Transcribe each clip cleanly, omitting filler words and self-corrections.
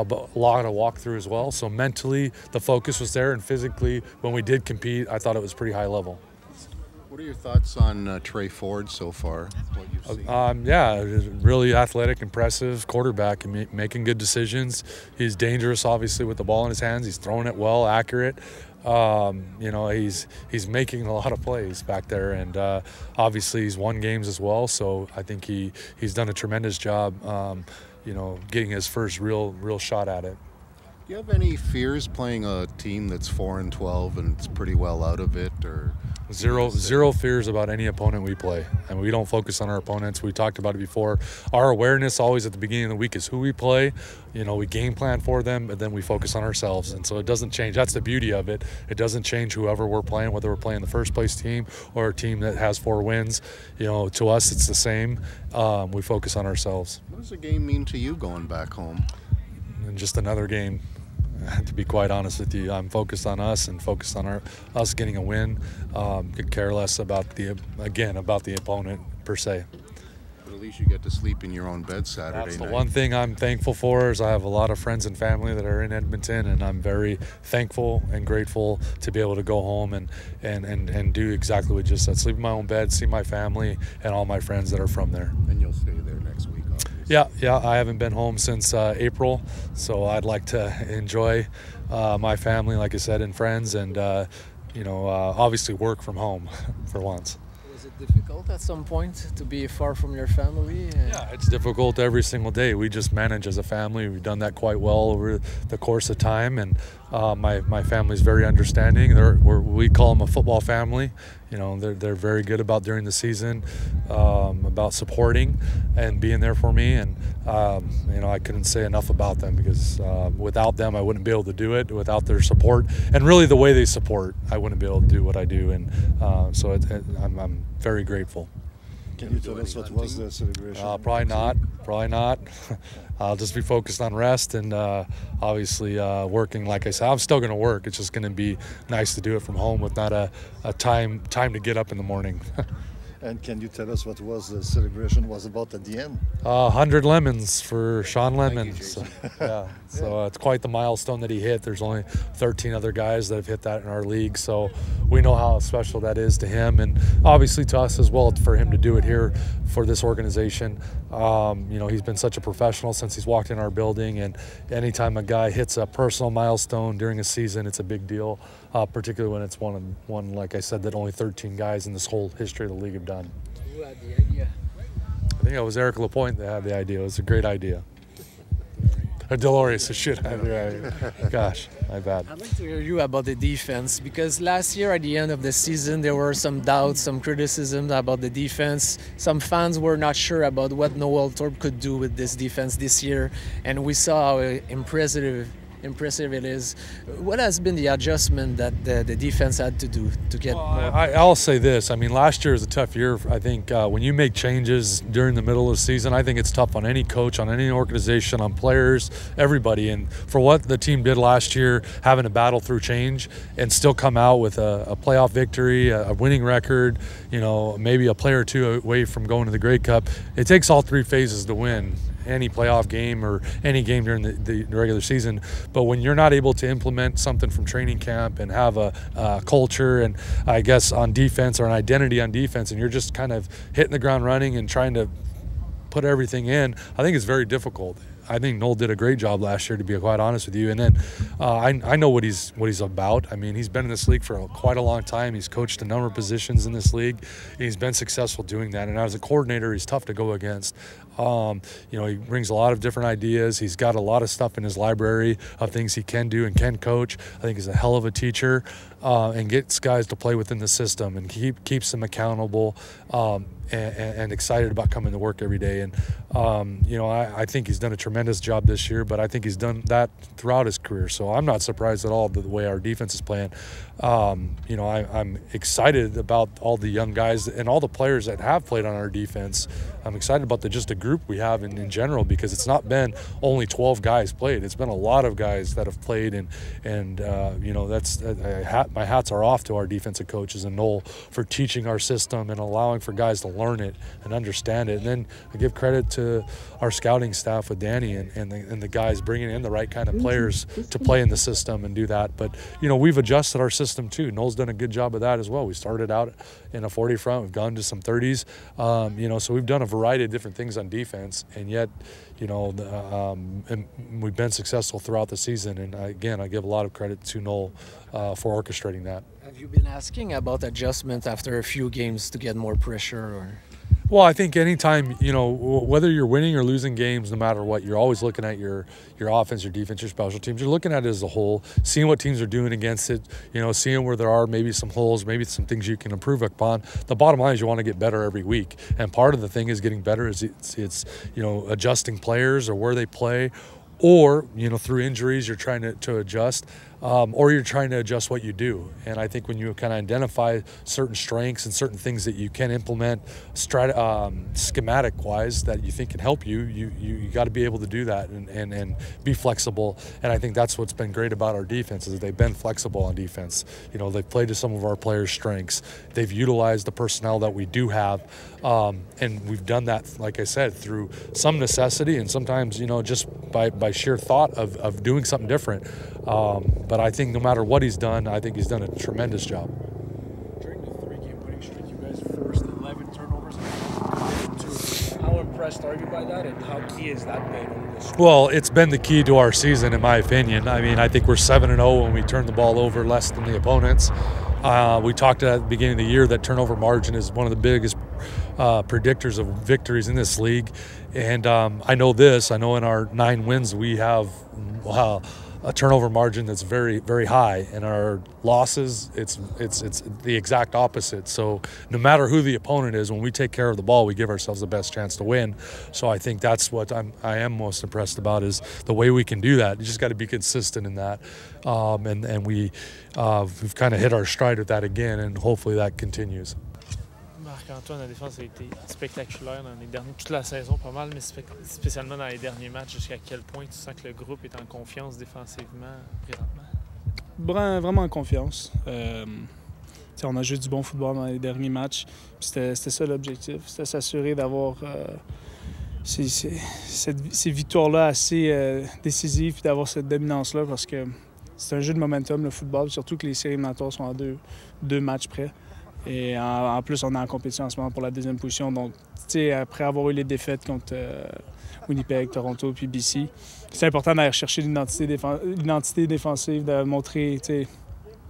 but a lot of walkthrough as well. So mentally, the focus was there, and physically, when we did compete, I thought it was pretty high level. What are your thoughts on Trey Ford so far? What you've seen? Yeah, really athletic, impressive quarterback, and making good decisions. He's dangerous, obviously, with the ball in his hands. He's throwing it well, accurate. He's making a lot of plays back there, and obviously he's won games as well. So I think he's done a tremendous job. Getting his first real shot at it. Do you have any fears playing a team that's 4-12 and it's pretty well out of it, or? Zero fears about any opponent we play, and we don't focus on our opponents. We talked about it before. Our awareness always at the beginning of the week is who we play. We game plan for them, but then we focus on ourselves, and so it doesn't change. That's the beauty of it. It doesn't change whoever we're playing, whether we're playing the first place team or a team that has 4 wins. To us, it's the same. We focus on ourselves. What does the game mean to you going back home? And just another game. To be quite honest with you, I'm focused on us and focused on us getting a win. Could care less about the opponent per se. But at least you get to sleep in your own bed Saturday night. That's the one thing I'm thankful for is I have a lot of friends and family that are in Edmonton, and I'm very thankful and grateful to be able to go home and do exactly what you just said. Sleep in my own bed, see my family and all my friends that are from there. And you'll stay there next week, obviously. Yeah, I haven't been home since April, so I'd like to enjoy my family, like I said, and friends, and obviously work from home for once. Was it difficult at some point to be far from your family? Yeah, it's difficult every single day. We just manage as a family. We've done that quite well over the course of time, and my family's very understanding. We call them a football family. They're very good about during the season, about supporting and being there for me. And I couldn't say enough about them, because without them, I wouldn't be able to do it. Without their support, and really the way they support, I wouldn't be able to do what I do. And so I'm very grateful. Can you tell us what was the celebration? Probably not. I'll just be focused on rest and obviously working. Like I said, I'm still going to work. It's just going to be nice to do it from home with not a time to get up in the morning. And can you tell us what was the celebration was about at the end? 100 lemons for Sean Lemon. So it's quite the milestone that he hit. There's only 13 other guys that have hit that in our league, so we know how special that is to him, and obviously to us as well, for him to do it here for this organization. He's been such a professional since he's walked in our building, and anytime a guy hits a personal milestone during a season, it's a big deal, particularly when it's one, like I said, that only 13 guys in this whole history of the league have done. Who had the idea? I think it was Eric Lapointe that had the idea. It was a great idea. Delorious, shit. Gosh, my bad. I'd like to hear you about the defense, because last year at the end of the season there were some doubts, some criticism about the defense. Some fans were not sure about what Noel Thorpe could do with this defense this year, and we saw how impressive it is. What has been the adjustment that the defense had to do to get more? I'll say this. I mean, last year was a tough year. I think when you make changes during the middle of the season, I think it's tough on any coach, on any organization, on players, everybody. And for what the team did last year, having to battle through change and still come out with a playoff victory, a winning record, maybe a player or two away from going to the Grey Cup, it takes all 3 phases to win any playoff game or any game during the regular season. But when you're not able to implement something from training camp and have a culture and I guess on defense or an identity on defense, and you're just kind of hitting the ground running and trying to put everything in, I think it's very difficult. I think Noel did a great job last year, to be quite honest with you. And then I know what he's about. I mean, he's been in this league for quite a long time. He's coached a number of positions in this league. He's been successful doing that. And as a coordinator, he's tough to go against. He brings a lot of different ideas. He's got a lot of stuff in his library of things he can do and can coach. I think he's a hell of a teacher and gets guys to play within the system and keeps them accountable. And excited about coming to work every day. And, I think he's done a tremendous job this year, but I think he's done that throughout his career. So I'm not surprised at all the way our defense is playing. I'm excited about all the young guys and all the players that have played on our defense. I'm excited about just the group group we have in general, because it's not been only 12 guys played. It's been a lot of guys that have played, and you know, that's my hats are off to our defensive coaches and Noel for teaching our system and allowing for guys to learn it and understand it. And then I give credit to our scouting staff with Danny and the guys bringing in the right kind of players to play in the system and do that. But you know, we've adjusted our system too. Noel's done a good job of that as well. We started out in a 40 front, we've gone to some 30s, you know, so we've done a variety of different things on defense, and yet, you know, and we've been successful throughout the season. And again, I give a lot of credit to Noel for orchestrating that. Have you been asking about adjustment after a few games to get more pressure? Or? Well, I think anytime, you know, whether you're winning or losing games, no matter what, you're always looking at your offense, your defense, your special teams. You're looking at it as a whole, seeing what teams are doing against it, you know, seeing where there are maybe some holes, maybe some things you can improve upon. The bottom line is you want to get better every week. And part of the thing is getting better is it's you know, adjusting players or where they play, or, you know, through injuries you're trying to adjust, or you're trying to adjust what you do. And I think when you kind of identify certain strengths and certain things that you can implement schematic-wise that you think can help you, you got to be able to do that and be flexible. And I think that's what's been great about our defense, is they've been flexible on defense. You know, they've played to some of our players' strengths. They've utilized the personnel that we do have, and we've done that, like I said, through some necessity and sometimes, you know, just by sheer thought of doing something different. But I think no matter what he's done, I think he's done a tremendous job. During the 3-game winning streak, you guys forced 11 turnovers. How impressed are you by that, and how key is that been over this? Well, it's been the key to our season, in my opinion. I mean, I think we're 7-0 when we turn the ball over less than the opponents. We talked at the beginning of the year that turnover margin is one of the biggest predictors of victories in this league. And I know in our 9 wins we have a turnover margin that's very, very high. And our losses, it's the exact opposite. So no matter who the opponent is, when we take care of the ball, we give ourselves the best chance to win. So I think that's what I am most impressed about, is the way we can do that. You just got to be consistent in that. And we've kind of hit our stride with that again, and hopefully that continues. Marc-Antoine, la défense a été spectaculaire dans toute la saison, pas mal, mais spécialement dans les derniers matchs. Jusqu'à quel point tu sens que le groupe est en confiance défensivement présentement? Vraiment en confiance. On a joué du bon football dans les derniers matchs. C'était ça l'objectif, c'était s'assurer d'avoir ces victoires-là assez décisives et d'avoir cette dominance-là, parce que c'est un jeu de momentum, le football, surtout que les séries éliminatoires sont à deux matchs près. Et en plus, on est en compétition en ce moment pour la 2e position. Donc, après avoir eu les défaites contre Winnipeg, Toronto puis BC, c'est important d'aller chercher l'identité défensive, de montrer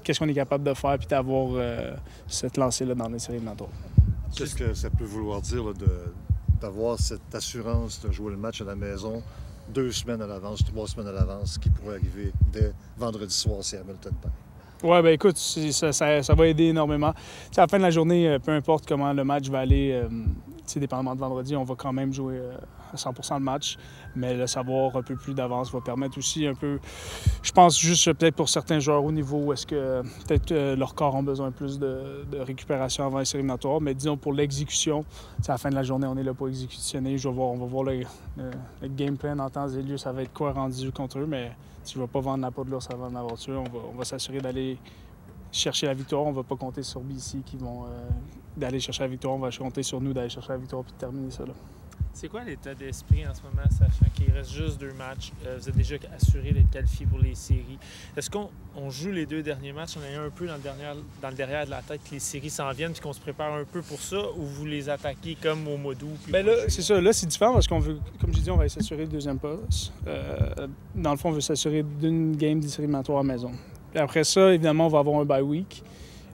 qu'est-ce qu'on est capable de faire, puis d'avoir cette lancée-là dans les séries éliminatoires. Qu'est-ce que ça peut vouloir dire d'avoir cette assurance de jouer le match à la maison 2 semaines à l'avance, 3 semaines à l'avance, qui pourrait arriver dès vendredi soir si Hamilton perd? Oui, bien écoute, ça va aider énormément. À la fin de la journée, peu importe comment le match va aller, dépendamment de vendredi, on va quand même jouer à 100% le match. Mais le savoir un peu plus d'avance va permettre aussi un peu, je pense juste peut-être pour certains joueurs au niveau où est-ce que peut-être leur corps ont besoin plus de récupération avant les séries éliminatoires. Mais disons pour l'exécution, à la fin de la journée, on est là pour exécutionner. On va voir le game plan en temps et lieu, ça va être quoi rendu contre eux, mais tu ne vas pas vendre la peau de l'ours avant l'aventure. On va s'assurer d'aller chercher la victoire. On ne va pas compter sur BC qui vont d'aller chercher la victoire. On va compter sur nous d'aller chercher la victoire et de terminer ça là. C'est quoi l'état d'esprit en ce moment, sachant qu'il reste juste 2 matchs? Vous êtes déjà assuré d'être qualifié pour les séries. Est-ce qu'on joue les 2 derniers matchs? On a un peu dans le derrière de la tête que les séries s'en viennent puis qu'on se prépare un peu pour ça, ou vous les attaquez comme au mois d'août? Bien là, c'est ça. Là, c'est différent parce qu'on veut, comme je dis, on va s'assurer le 2e poste. Dans le fond, on veut s'assurer d'une game des séries éliminatoires à la maison. Puis après ça, évidemment, on va avoir un bye week.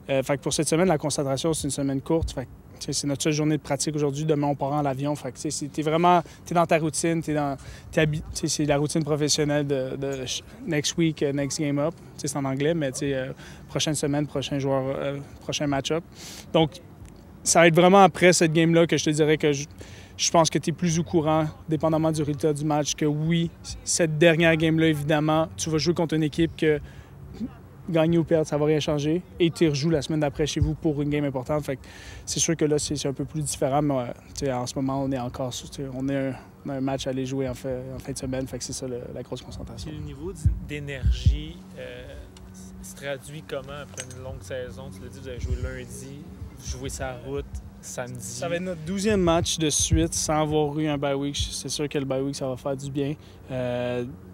Fait que pour cette semaine, la concentration, c'est une semaine courte. Fait que, c'est notre seule journée de pratique aujourd'hui. Demain, on part en l'avion. Fait que t'es dans ta routine, c'est la routine professionnelle de next week, next game up. C'est en anglais, mais prochaine semaine, prochain joueur, prochain match-up. Donc, ça va être vraiment après cette game-là que je te dirais que je pense que tu es plus au courant, dépendamment du résultat du match, que oui, cette dernière game-là, évidemment, tu vas jouer contre une équipe que gagner ou perdre, ça va rien changer. Et tu rejoues la semaine d'après chez vous pour une game importante. Fait que c'est sûr que là, c'est un peu plus différent, mais en ce moment, on est encore on a un match à aller jouer en fin de semaine. Fait que c'est ça la grosse concentration. Et le niveau d'énergie se traduit comment après une longue saison? Tu l'as dit, vous avez joué lundi, vous jouez sa route samedi. Ça va être notre 12e match de suite sans avoir eu un bye week. C'est sûr que le bye week, ça va faire du bien.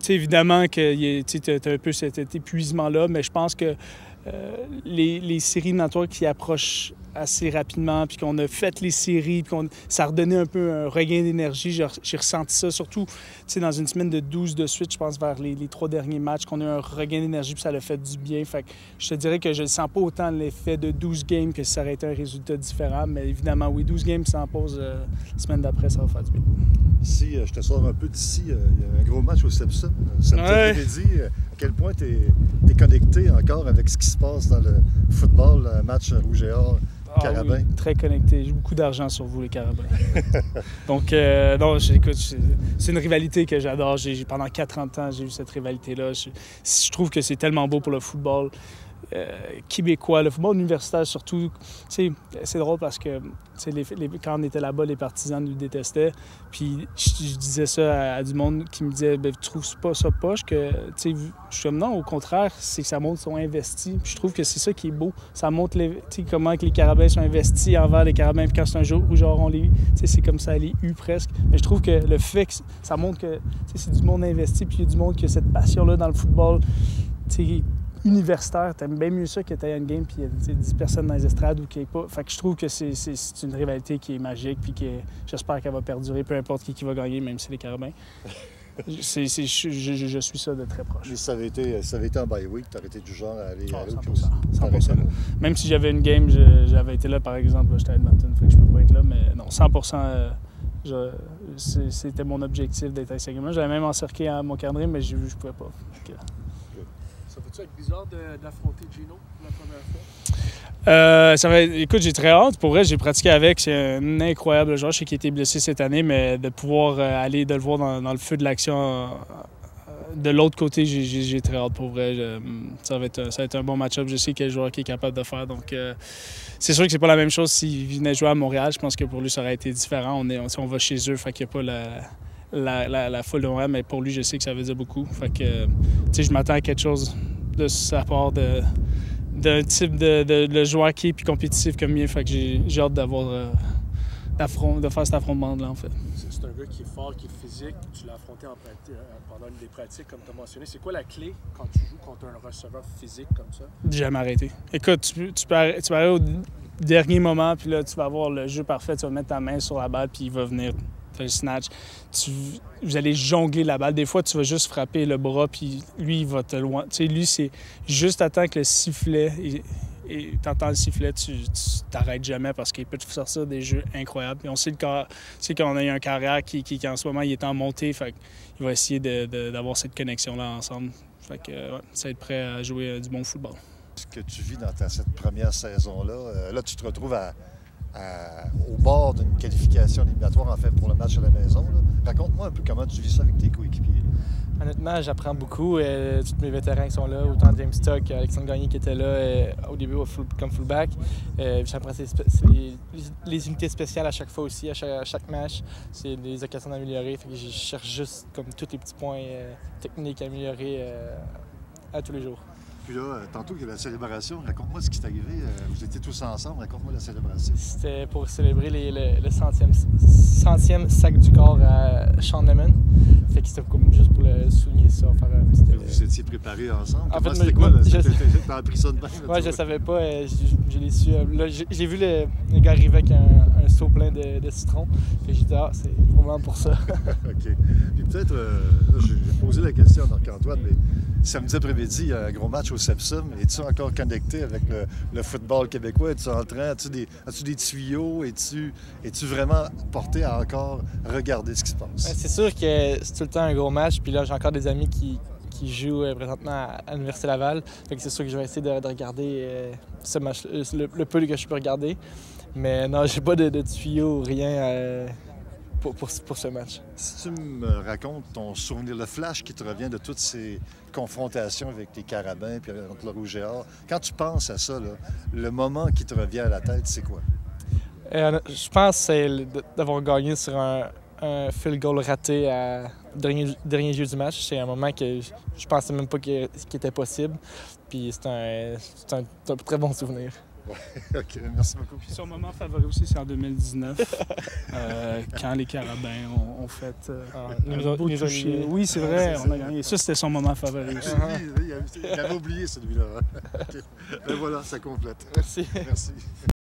Évidemment que tu as un peu cet épuisement-là, mais je pense que les séries éliminatoires qui approchent assez rapidement, puis qu'on a fait les séries, puis ça a redonné un peu un regain d'énergie. J'ai ressenti ça, surtout dans une semaine de 12 de suite, je pense, vers les 3 derniers matchs, qu'on a eu un regain d'énergie, puis ça l'a fait du bien. Fait que je te dirais que je ne sens pas autant l'effet de 12 games que si ça aurait été un résultat différent, mais évidemment, oui, 12 games sans pause, la semaine d'après, ça va faire du bien. Si je te sors un peu d'ici, il y a un gros match au Sepsum. Samedi après-midi, à quel point tu es connecté encore avec ce qui se passe dans le football, un match rouge et or, Carabin? Oui, très connecté. J'ai beaucoup d'argent sur vous, les Carabins. Donc, non, écoute, c'est une rivalité que j'adore. Pendant 40 ans, j'ai eu cette rivalité-là. Je trouve que c'est tellement beau pour le football québécois, le football universitaire surtout. C'est drôle parce que quand on était là-bas, les partisans nous détestaient. Puis je disais ça à du monde qui me disait « Tu trouves pas ça poche que... » Je suis comme « Non, au contraire, c'est que ça montre qu'ils sont investis. » Puis je trouve que c'est ça qui est beau. Ça montre comment que les Carabins sont investis envers les Carabins. Puis quand c'est un jour où genre on les... C'est comme ça, les U presque. Mais je trouve que le fait que ça montre que c'est du monde investi, puis il y a du monde qui a cette passion-là dans le football. Universitaire, t'aimes bien mieux ça que t'aies une game puis il y a 10 personnes dans les estrades ou qu'il n'y ait pas. Fait que je trouve que c'est une rivalité qui est magique puis que j'espère qu'elle va perdurer, peu importe qui va gagner, même si c'est les Carabins. Je suis ça de très proche. Mais si ça avait été en bye week, t'aurais été du genre à aller... 100%. Même si j'avais une game, j'avais été là, par exemple, j'étais à Edmonton, fait que je peux pas être là, mais non, 100%. C'était mon objectif d'être à Saguenay. J'avais même encerclé à mon calendrier, mais je pouvais pas. Ça fait-tu être bizarre d'affronter Gino pour la première fois? Écoute, j'ai très hâte. Pour vrai, j'ai pratiqué avec. C'est un incroyable joueur. Je sais qu'il a été blessé cette année, mais de pouvoir aller de le voir dans le feu de l'action de l'autre côté, j'ai très hâte pour vrai. Ça va être un bon match-up. Je sais quel joueur qui est capable de faire. Donc, c'est sûr que c'est pas la même chose s'il venait jouer à Montréal. Je pense que pour lui, ça aurait été différent. On va chez eux, fait qu'il n'y a pas la foule de Montréal, mais pour lui, je sais que ça veut dire beaucoup. Fait que, je m'attends à quelque chose de sa part d'un type de joueur qui est plus compétitif comme lui. Fait que j'ai hâte de faire cet affrontement-là, en fait. C'est un gars qui est fort, qui est physique. Tu l'as affronté pendant une des pratiques, comme tu as mentionné. C'est quoi la clé quand tu joues contre un receveur physique comme ça? Jamais arrêter. Écoute, tu peux arriver au dernier moment, puis là, tu vas avoir le jeu parfait. Tu vas mettre ta main sur la balle, puis il va venir le snatch. Vous allez jongler la balle. Des fois, tu vas juste frapper le bras, puis lui, il va te loin. Tu sais, lui, c'est juste attends que le sifflet... Et t'entends le sifflet, tu t'arrêtes jamais parce qu'il peut te sortir des jeux incroyables. Et on sait qu'on a eu un carrière qui en ce moment, il est en montée. Fait qu'il va essayer d'avoir cette connexion-là ensemble. Fait que, ça va être prêt à jouer du bon football. Ce que tu vis dans cette première saison-là, là, tu te retrouves au bord d'une qualification éliminatoire, en fait, pour le match à la maison. Là. Raconte-moi un peu comment tu vis ça avec tes coéquipiers. Honnêtement, j'apprends beaucoup. Tous mes vétérans qui sont là, autant James Stock, Alexandre Gagné qui était là au début comme fullback. J'apprends les unités spéciales à chaque fois aussi, à chaque match. C'est des occasions d'améliorer. Fait que je cherche juste comme tous les petits points techniques à améliorer à tous les jours. Puis là, tantôt, il y a la célébration. Raconte-moi ce qui t'est arrivé. Vous étiez tous ensemble. Raconte-moi la célébration. C'était pour célébrer le centième sac du corps à Sean Lemon. Fait que c'était comme juste pour souligner ça. Vous étiez préparés ensemble? En fait, c'était quoi? T'as appris ça de même? Ouais, je savais pas. Je l'ai su. Là, j'ai vu le gars arriver avec un seau plein de citron. Fait que j'ai dit, c'est vraiment pour ça. OK. Puis peut-être, j'ai posé la question à Marc-Antoine, mais samedi après-midi, il y a un gros match au Sepsum. Es-tu encore connecté avec le football québécois? Es-tu en train? As-tu des tuyaux? Es-tu vraiment porté à encore regarder ce qui se passe? C'est sûr que c'est tout le temps un gros match. Puis là, j'ai encore des amis qui jouent présentement à l'Université Laval. Fait que c'est sûr que je vais essayer de regarder ce match, le peu que je peux regarder. Mais non, j'ai pas de tuyaux, rien pour ce match. Si tu me racontes ton souvenir, le flash qui te revient de toutes ces confrontations avec les Carabins puis entre le Rouge et Or, quand tu penses à ça, là, le moment qui te revient à la tête, c'est quoi? Je pense que c'est d'avoir gagné sur un field goal raté à dernier jeu du match. C'est un moment que je pensais même pas qu'il était possible. Puis c'est un très bon souvenir. Ouais, OK, merci beaucoup. Puis son moment favori aussi, c'est en 2019, quand les Carabins ont fait un beau toucher. Oui, c'est vrai, on a gagné. Ça, c'était son moment favori aussi. Il avait oublié celui-là. Okay. Ben voilà, ça complète. Merci. Merci.